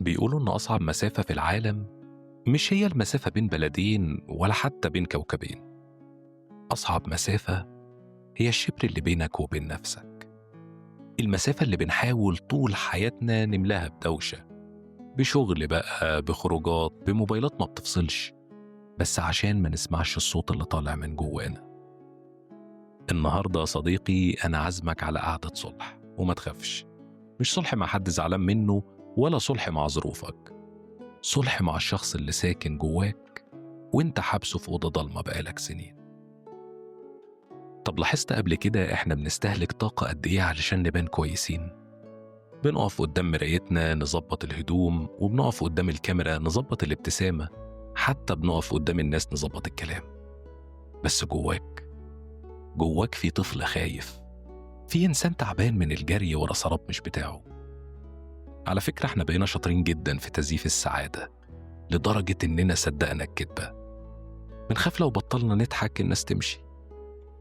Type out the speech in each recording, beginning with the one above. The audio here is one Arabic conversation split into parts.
بيقولوا إن أصعب مسافة في العالم مش هي المسافة بين بلدين ولا حتى بين كوكبين. أصعب مسافة هي الشبر اللي بينك وبين نفسك، المسافة اللي بنحاول طول حياتنا نملاها بدوشة، بشغل بقى، بخروجات، بموبايلات ما بتفصلش، بس عشان ما نسمعش الصوت اللي طالع من جوانا. النهاردة يا صديقي أنا عازمك على قعدة صلح، وما تخافش، مش صلح مع حد زعلان منه ولا صلح مع ظروفك، صلح مع الشخص اللي ساكن جواك وانت حابسه في أوضة ضلمة بقالك سنين. طب لاحظت قبل كده احنا بنستهلك طاقة قد ايه علشان نبان كويسين؟ بنقف قدام مرايتنا نظبط الهدوم، وبنقف قدام الكاميرا نظبط الابتسامة، حتى بنقف قدام الناس نظبط الكلام. بس جواك في طفل خايف، في إنسان تعبان من الجري ورا سراب مش بتاعه. على فكرة احنا بقينا شاطرين جدا في تزييف السعادة، لدرجة إننا صدقنا الكدبة. بنخاف لو بطلنا نضحك الناس تمشي،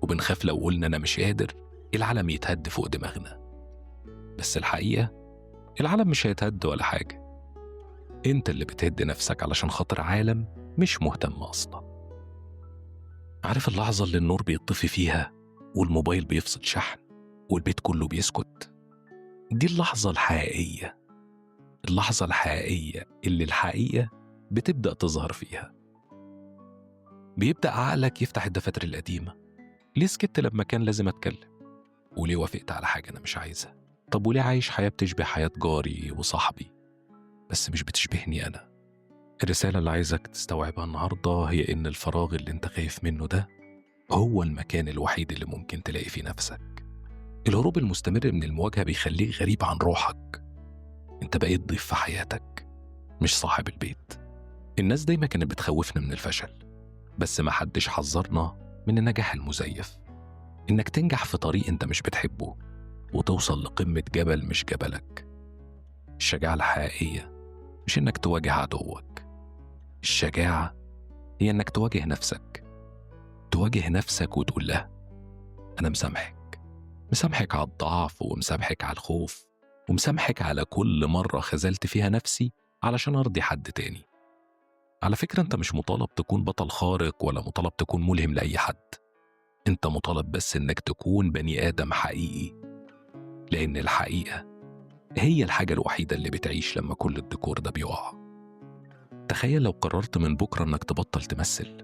وبنخاف لو قلنا أنا مش قادر العالم يتهد فوق دماغنا. بس الحقيقة العالم مش هيتهد ولا حاجة، انت اللي بتهد نفسك علشان خاطر عالم مش مهتم أصلا. عارف اللحظة اللي النور بيطفي فيها والموبايل بيفصل شحن والبيت كله بيسكت؟ دي اللحظة الحقيقية، اللحظة الحقيقية اللي الحقيقة بتبدأ تظهر فيها. بيبدأ عقلك يفتح الدفاتر القديمة، ليه سكت لما كان لازم أتكلم؟ وليه وافقت على حاجة أنا مش عايزها؟ طب وليه عايش حياة بتشبه حياة جاري وصاحبي بس مش بتشبهني أنا؟ الرسالة اللي عايزك تستوعبها النهاردة هي إن الفراغ اللي انت خايف منه ده هو المكان الوحيد اللي ممكن تلاقي فيه نفسك. الهروب المستمر من المواجهة بيخليك غريب عن روحك، انت بقيت ضيف في حياتك مش صاحب البيت. الناس دايما كانت بتخوفنا من الفشل، بس ما حدش حذرنا من النجاح المزيف، انك تنجح في طريق انت مش بتحبه وتوصل لقمة جبل مش جبلك. الشجاعة الحقيقية مش انك تواجه عدوك، الشجاعة هي انك تواجه نفسك وتقول لها انا مسامحك على الضعف، ومسامحك على الخوف، ومسامحك على كل مرة خذلت فيها نفسي علشان ارضي حد تاني. على فكرة انت مش مطالب تكون بطل خارق ولا مطالب تكون ملهم لأي حد، انت مطالب بس انك تكون بني آدم حقيقي، لأن الحقيقة هي الحاجة الوحيدة اللي بتعيش لما كل الديكور ده بيقع. تخيل لو قررت من بكرة انك تبطل تمثل،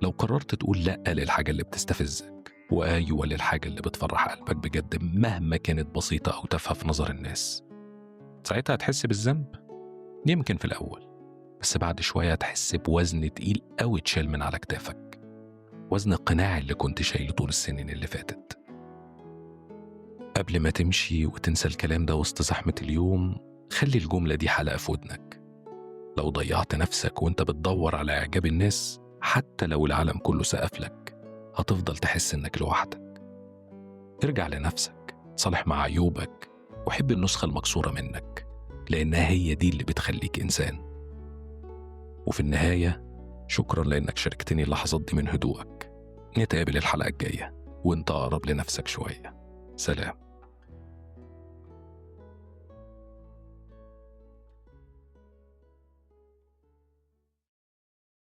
لو قررت تقول لأ للحاجة اللي بتستفزك وأيوة للحاجة اللي بتفرح قلبك بجد مهما كانت بسيطة أو تافهة في نظر الناس. ساعتها هتحس بالذنب، يمكن في الأول، بس بعد شوية هتحس بوزن تقيل أوي اتشال من على كتافك، وزن القناع اللي كنت شايله طول السنين اللي فاتت. قبل ما تمشي وتنسى الكلام ده وسط زحمة اليوم، خلي الجملة دي حلقة في ودنك. لو ضيعت نفسك وانت بتدور على إعجاب الناس، حتى لو العالم كله سقف لك، هتفضل تحس انك لوحدك. ارجع لنفسك، صالح مع عيوبك، وحب النسخة المكسورة منك، لأنها هي دي اللي بتخليك إنسان. وفي النهاية شكرا لأنك شاركتني اللحظات دي من هدوءك. نتقابل الحلقة الجاية وانت أقرب لنفسك شوية. سلام.